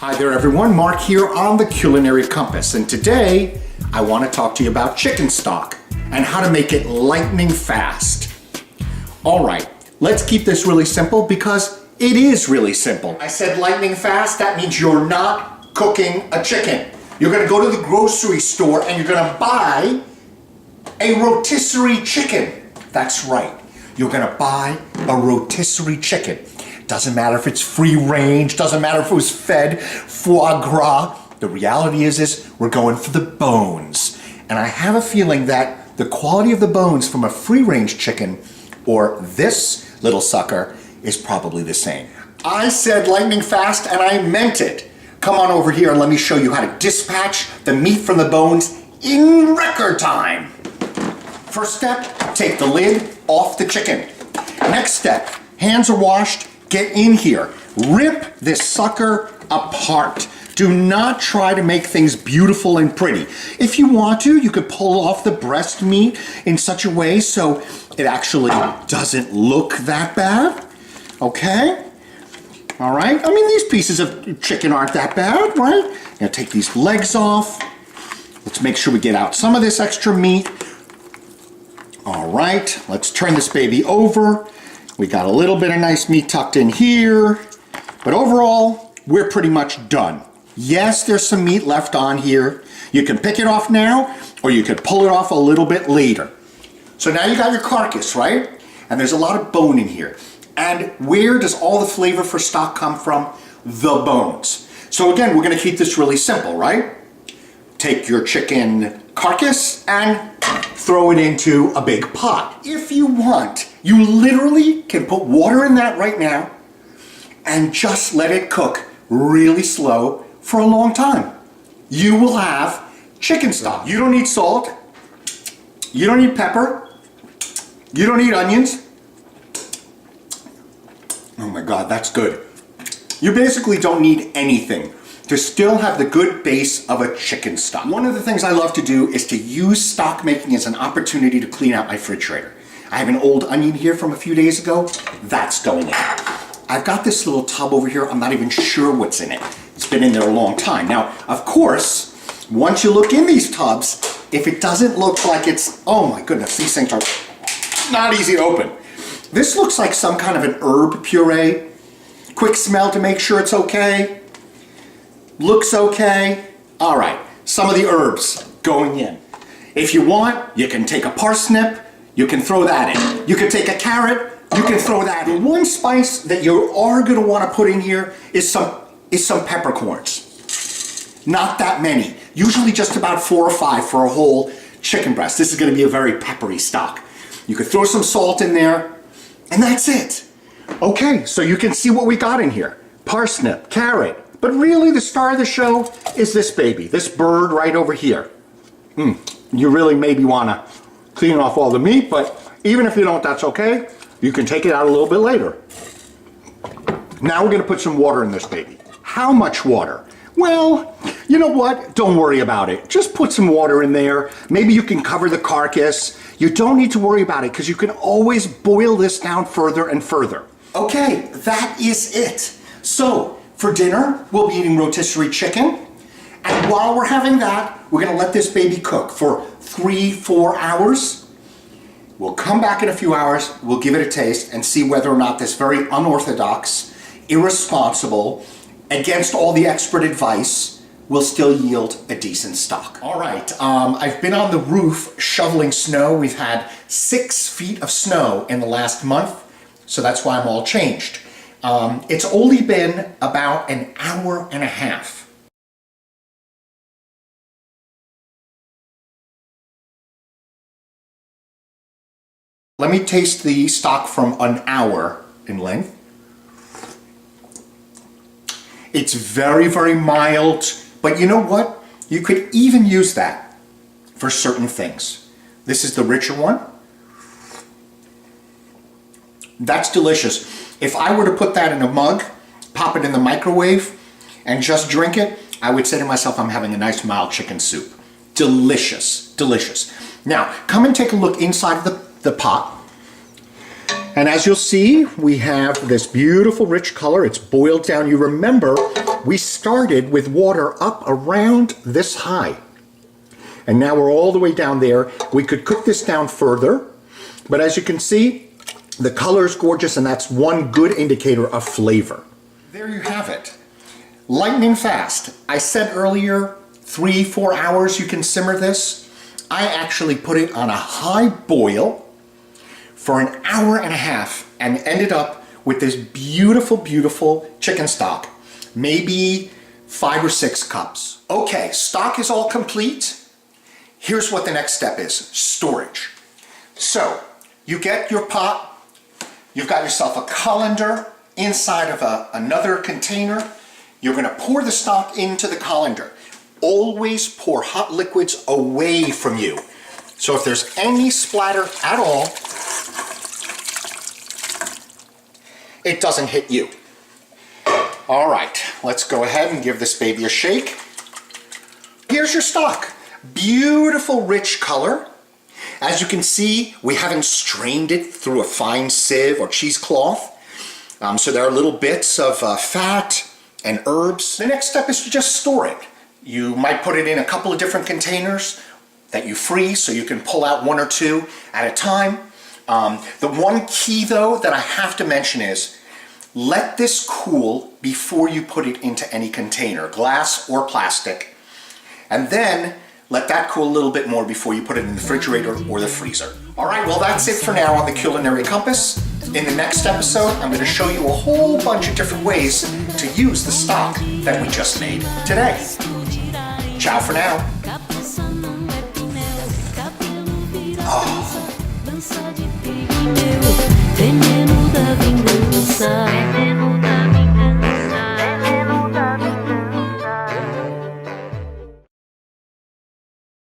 Hi there everyone, Mark here on the Culinary Compass, and today I want to talk to you about chicken stock and how to make it lightning fast. Alright, let's keep this really simple because it is really simple. I said lightning fast, that means you're not cooking a chicken. You're going to go to the grocery store and you're going to buy a rotisserie chicken. That's right, you're going to buy a rotisserie chicken. Doesn't matter if it's free range, doesn't matter if it was fed foie gras. The reality is we're going for the bones. And I have a feeling that the quality of the bones from a free range chicken or this little sucker is probably the same. I said lightning fast and I meant it. Come on over here and let me show you how to dispatch the meat from the bones in record time. First step, take the lid off the chicken. Next step, hands are washed. Get in here, rip this sucker apart. Do not try to make things beautiful and pretty. If you want to, you could pull off the breast meat in such a way so it actually doesn't look that bad, okay? All right, I mean, these pieces of chicken aren't that bad, right? Now take these legs off. Let's make sure we get out some of this extra meat. All right, let's turn this baby over. We got a little bit of nice meat tucked in here, but overall, we're pretty much done. Yes, there's some meat left on here. You can pick it off now, or you could pull it off a little bit later. So now you got your carcass, right? And there's a lot of bone in here. And where does all the flavor for stock come from? The bones. So again, we're gonna keep this really simple, right? Take your chicken carcass and throw it into a big pot. If you want, you literally can put water in that right now and just let it cook really slow for a long time. You will have chicken stock. You don't need salt. You don't need pepper. You don't need onions. Oh my God, that's good. You basically don't need anything to still have the good base of a chicken stock. One of the things I love to do is to use stock making as an opportunity to clean out my refrigerator. I have an old onion here from a few days ago. That's going in. I've got this little tub over here. I'm not even sure what's in it. It's been in there a long time. Now, of course, once you look in these tubs, if it doesn't look like it's, oh my goodness, these things are not easy to open. This looks like some kind of an herb puree. Quick smell to make sure it's okay. Looks okay. All right, some of the herbs going in. If you want, you can take a parsnip, you can throw that in. You can take a carrot, you can throw that in. One spice that you are gonna wanna put in here is some peppercorns. Not that many. Usually just about 4 or 5 for a whole chicken breast. This is gonna be a very peppery stock. You could throw some salt in there, and that's it. Okay, so you can see what we got in here. Parsnip, carrot, but really the star of the show is this baby, this bird right over here. You really maybe wanna clean off all the meat, but even if you don't, that's okay. You can take it out a little bit later. Now we're gonna put some water in this baby. How much water? Well, you know what? Don't worry about it. Just put some water in there. Maybe you can cover the carcass. You don't need to worry about it because you can always boil this down further and further. Okay, that is it. So, for dinner, we'll be eating rotisserie chicken. And while we're having that, we're gonna let this baby cook for 3-4 hours. We'll come back in a few hours, we'll give it a taste and see whether or not this very unorthodox, irresponsible, against all the expert advice, will still yield a decent stock. All right, I've been on the roof shoveling snow. We've had 6 feet of snow in the last month, so that's why I'm all changed. It's only been about an hour and a half. Let me taste the stock from an hour in length. It's very, very mild, but you know what? You could even use that for certain things. This is the richer one. That's delicious. If I were to put that in a mug, pop it in the microwave, and just drink it, I would say to myself, I'm having a nice mild chicken soup. Delicious, delicious. Now, come and take a look inside of the pot. And as you'll see, we have this beautiful rich color. It's boiled down. You remember, we started with water up around this high. And now we're all the way down there. We could cook this down further, but as you can see, the color is gorgeous, and that's one good indicator of flavor. There you have it. Lightning fast. I said earlier, 3-4 hours you can simmer this. I actually put it on a high boil for an hour and a half and ended up with this beautiful, beautiful chicken stock. Maybe 5 or 6 cups. Okay, stock is all complete. Here's what the next step is, storage. So, you get your pot, you've got yourself a colander inside of another container. You're gonna pour the stock into the colander. Always pour hot liquids away from you. So if there's any splatter at all, it doesn't hit you. All right, let's go ahead and give this baby a shake. Here's your stock. Beautiful rich color. As you can see, we haven't strained it through a fine sieve or cheesecloth. So there are little bits of fat and herbs. The next step is to just store it. You might put it in a couple of different containers that you freeze so you can pull out 1 or 2 at a time. The one key though that I have to mention is let this cool before you put it into any container, glass or plastic. And then let that cool a little bit more before you put it in the refrigerator or the freezer. All right, well that's it for now on the Culinary Compass. In the next episode, I'm going to show you a whole bunch of different ways to use the stock that we just made today. Ciao for now. Oh.